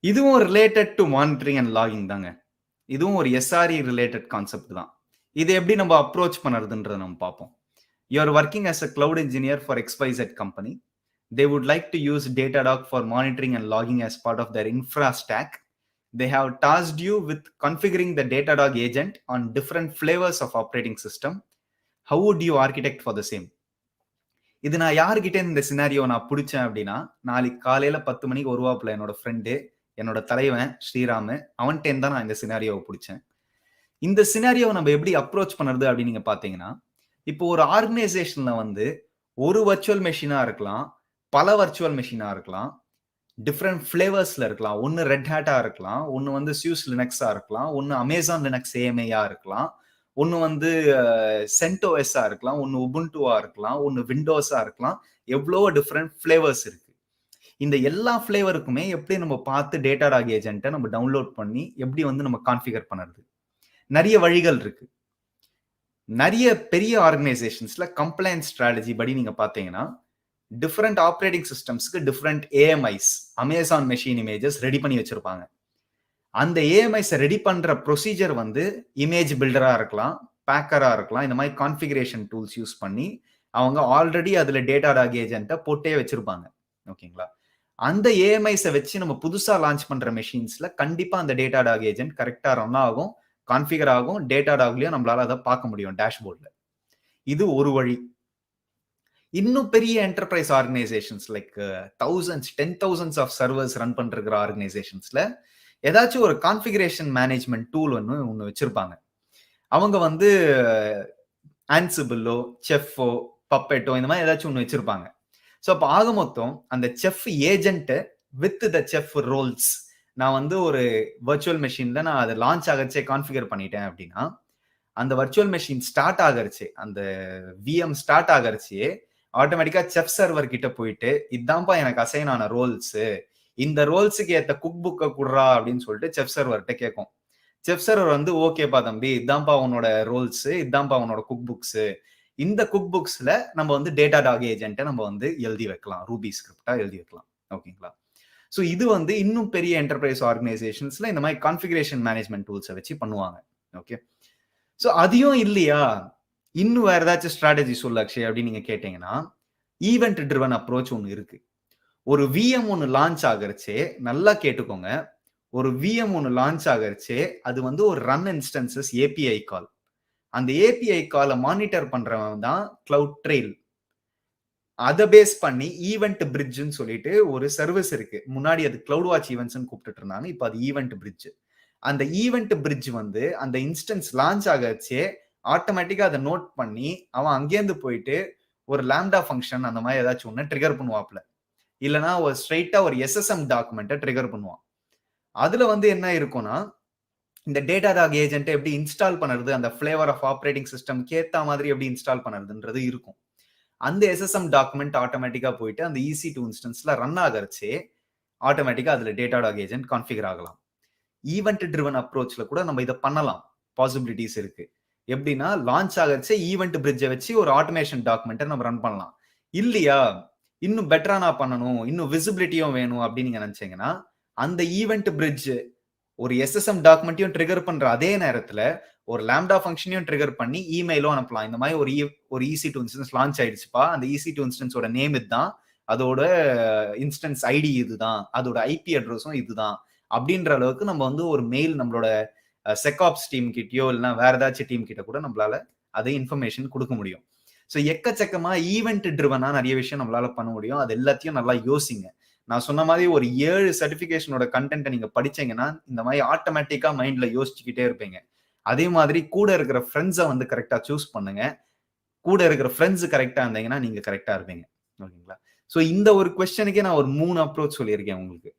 இதுவும் related to monitoring and logging தாங்க. இதுவும் ஒரு எஸ்ஆர்இ ரிலேட்டட் கான்செப்ட் தான். இது எப்படி நம்ம அப்ரோச் பண்ணுறதுன்றத நம்ம பார்ப்போம். You are working as a cloud engineer for XYZ company. They would like to use Datadog for monitoring and logging as part of their infra stack. They have tasked you with configuring the Datadog agent on different flavors of operating system. How would you architect for the same? இது நான் யாருக்கிட்ட இந்த scenario நான் பிடிச்சேன் அப்படின்னா, நாளைக்கு காலையில 10 மணிக்கு வருவாப்புல என்னோட ஃப்ரெண்டு, என்னோட தலைவன் ஸ்ரீராமு. அவன்கிட்டேருந்து தான் நான் இந்த சினாரியோவை பிடிச்சேன். இந்த சினாரியோவை நம்ம எப்படி அப்ரோச் பண்ணுறது அப்படின்னு நீங்க பார்த்தீங்கன்னா, இப்போ ஒரு ஆர்கனைசேஷன்ல வந்து ஒரு வர்ச்சுவல் மெஷினா இருக்கலாம், பல வர்ச்சுவல் மெஷினா இருக்கலாம், டிஃப்ரெண்ட் ஃபிளேவர்ஸ்ல இருக்கலாம். ஒன்னு ரெட் ஹேட்டா இருக்கலாம், ஒன்னு வந்து SUSE லினக்ஸா இருக்கலாம், ஒன்னு அமேசான் லினக்ஸ் AMIயா இருக்கலாம், ஒன்னு வந்து CentOSஆ இருக்கலாம், ஒன்னு உபுண்டுவா இருக்கலாம், ஒன்னு விண்டோஸா இருக்கலாம். எவ்வளவோ டிஃப்ரெண்ட் ஃபிளேவர்ஸ் இருக்கு. இந்த எல்லா ஃபிளேவருக்குமே எப்படி நம்ம பார்த்து Datadog ஏஜென்ட்டை நம்ம டவுன்லோட் பண்ணி எப்படி வந்து நம்ம கான்ஃபிகர் பண்ணுறது? நிறைய வழிகள் இருக்கு. நிறைய பெரிய ஆர்கனைசேஷன்ஸ்ல கம்ப்ளைண்ட் ஸ்ட்ராட்டஜி படி நீங்க பார்த்தீங்கன்னா, டிஃப்ரெண்ட் ஆப்ரேட்டிங் சிஸ்டம்ஸ்க்கு different AMIs, Amazon machine images ready பண்ணி வச்சிருப்பாங்க. அந்த AMIs ரெடி பண்ற ப்ரொசீஜர் வந்து இமேஜ் பில்டரா இருக்கலாம், பேக்கரா இருக்கலாம். இந்த மாதிரி கான்ஃபிகரேஷன் டூல்ஸ் யூஸ் பண்ணி அவங்க ஆல்ரெடி அதுல Datadog ஏஜென்ட்டை போட்டே வச்சிருப்பாங்க. ஓகேங்களா? அந்த AMIs வச்சு நம்ம புதுசா லான்ச் பண்ற மெஷின்ஸ்ல கண்டிப்பா அந்த Datadog ஏஜென்ட் கரெக்டா ரன் ஆகும், கான்ஃபிகர் ஆகும். Datadogலயும் நம்மளால அதை பார்க்க முடியும் டேஷ்போர்ட்ல. இது ஒரு வழி. இன்னும் பெரிய enterprise organisations like thousands, 10,000s of servers run பண்ற ஆர்கனைசேஷன்ஸ்ல ஏதாச்சும் ஒரு கான்ஃபிகரேஷன் மேனேஜ்மெண்ட் டூல் ஒன்று வச்சிருப்பாங்க. அவங்க வந்து ஆன்சிபிளோ, செஃப்போ, பப்பெட்டோ இந்த மாதிரி ஏதாச்சும் ஒன்று வச்சிருப்பாங்க. ஸோ அப்போ ஆக மொத்தம் அந்த chef agent with the chef roles நான் வந்து ஒரு வர்ச்சுவல் மெஷின்ல நான் அதை லான்ச் ஆகச்சே கான்ஃபிகர் பண்ணிட்டேன் அப்படின்னா, அந்த வர்ச்சுவல் மெஷின் ஸ்டார்ட் ஆகறச்சு, அந்த VM ஸ்டார்ட் ஆகறச்சே ஆட்டோமேட்டிக்கா செஃப் சர்வர் கிட்ட போயிட்டு இதான்ப்பா எனக்கு அசைன் ஆன ரோல்ஸ், இந்த ரோல்ஸுக்கு ஏத்த குக் புக்கை குடுறா அப்படின்னு சொல்லிட்டு செஃப் சர்வர்கிட்ட கேட்கும். செஃப் சர்வர் வந்து ஓகேப்பா தம்பி, இதான்ப்பா உன்னோட ரோல்ஸ், இதான்ப்பா உன்னோட குக் புக்ஸ். இந்த குக் புக்ஸ்ல நம்ம வந்து Datadog ஏஜென்ட்டை நம்ம வந்து எழுதி வைக்கலாம், ரூபி ஸ்கிரிப்டா எழுதி வைக்கலாம். ஓகேங்களா? ஸோ இது வந்து இன்னும் பெரிய என்டர்பிரைஸ் ஆர்கனைசேஷன்ஸ்ல இந்த மாதிரி கான்ஃபிகரேஷன் மேனேஜ்மெண்ட் டூல்ஸை வச்சு பண்ணுவாங்க. ஓகே, ஸோ அதையும் இல்லையா, இன்னும் வேற ஏதாச்சும் ஸ்ட்ராட்டஜி சொல்ல அக்ஷய் அப்படின்னு நீங்க கேட்டீங்கன்னா, ஈவென்ட் ட்ரிவன் அப்ரோச் ஒன்று இருக்கு. ஒரு VM ஒன்று லான்ச் ஆகறச்சே நல்லா கேட்டுக்கோங்க, ஒரு VM ஒன்று லான்ச் ஆகறச்சே அது வந்து ஒரு ரன் இன்ஸ்டன்சஸ் API கால். அந்த API காலை மானிட்டர் பண்றவன் தான் CloudTrail. அதை பேஸ் பண்ணி ஈவென்ட் பிரிட்ஜ்னு சொல்லிட்டு ஒரு சர்வீஸ் இருக்கு. முன்னாடி அது CloudWatch ஈவென்ட்ஸ்னு கூப்பிட்டு இருந்தாங்க, இப்போ அது ஈவென்ட் பிரிட்ஜ். அந்த ஈவென்ட் பிரிட்ஜ் வந்து அந்த இன்ஸ்டன்ஸ் லான்ச் ஆகச்சே ஆட்டோமேட்டிக்கா அதை நோட் பண்ணி அவன் அங்கேருந்து போயிட்டு ஒரு லாம்டா ஃபங்க்ஷன் அந்த மாதிரி ஏதாச்சும் ஒன்று ட்ரிகர் பண்ணுவாப்ல, இல்லைன்னா ஒரு ஸ்ட்ரெயிட்டா ஒரு SSM டாக்குமெண்ட்டை ட்ரிகர் பண்ணுவான். அதுல வந்து என்ன இருக்கும்னா, இந்த Datadog ஏஜென்ட்டை எப்படி இன்ஸ்டால் பண்ணுறது, அந்த ஃபிளேவர் ஆஃப் ஆப்ரேட்டிங் சிஸ்டம்க்கு ஏற்ற மாதிரி எப்படி இன்ஸ்டால் பண்ணுறதுன்றது இருக்கும். அந்த SSM டாக்குமெண்ட் ஆட்டோமேட்டிக்கா போயிட்டு அந்த EC2 இன்ஸ்டன்ஸ்ல ரன் ஆகறச்சே ஆட்டோமேட்டிக்கா அதுல Datadog ஏஜென்ட் கான்ஃபிகர் ஆகலாம். ஈவென்ட் ட்ரிவன் அப்ரோச்ல கூட நம்ம இதை பண்ணலாம், பாசிபிலிட்டிஸ் இருக்கு. எப்படின்னா லான்ச் ஆகறச்சே ஈவென்ட் பிரிட்ஜை வச்சு ஒரு ஆட்டோமேஷன் டாக்குமெண்ட்டை நம்ம ரன் பண்ணலாம். இல்லையா இன்னும் பெட்டரா நான் பண்ணணும், இன்னும் விசிபிலிட்டியும் வேணும் அப்படின்னு நீங்க நினைச்சீங்கன்னா, அந்த ஈவென்ட் பிரிட்ஜ் ஒரு SSM டாக்குமெண்ட்டையும் ட்ரிகர் பண்ற அதே நேரத்துல ஒரு லாம்டா ஃபங்க்ஷனையும் ட்ரிகர் பண்ணி இமெயிலும் அனுப்பலாம். இந்த மாதிரி ஒரு EC2 இன்ஸ்டன்ஸ் லான்ச் ஆயிடுச்சுப்பா, அந்த EC2 இன்ஸ்டன்ஸோட நேம் இதுதான், அதோட இன்ஸ்டன்ஸ் ஐடி இதுதான், அதோட IP அட்ரஸும் இதுதான் அப்படின்ற அளவுக்கு நம்ம வந்து ஒரு மெயில் நம்மளோட செக்ஆப்ஸ் டீம் கிட்டயோ இல்லைன்னா வேற ஏதாச்சும் டீம் கிட்ட கூட நம்மளால அதை இன்ஃபர்மேஷன் கொடுக்க முடியும். ஸோ எக்கச்சக்கமா ஈவென்ட் ட்ரிவனா நிறைய விஷயம் நம்மளால பண்ண முடியும். அது எல்லாத்தையும் நல்லா யோசிங்க. நான் சொன்ன மாதிரி ஒரு 7 சர்டிபிகேஷனோட கண்டென்ட்டை நீங்க படிச்சீங்கன்னா இந்த மாதிரி ஆட்டோமேட்டிக்கா மைண்ட்ல யோசிச்சுக்கிட்டே இருப்பீங்க. அதே மாதிரி கூட இருக்கிற ஃப்ரெண்ட்ஸை வந்து கரெக்டா சூஸ் பண்ணுங்க. கூட இருக்கிற ஃப்ரெண்ட்ஸ் கரெக்டா இருந்தீங்கன்னா நீங்க கரெக்டா இருப்பீங்க. ஓகேங்களா? ஸோ இந்த ஒரு கொஸ்டனுக்கே நான் ஒரு 3 அப்ரோச் சொல்லியிருக்கேன் உங்களுக்கு.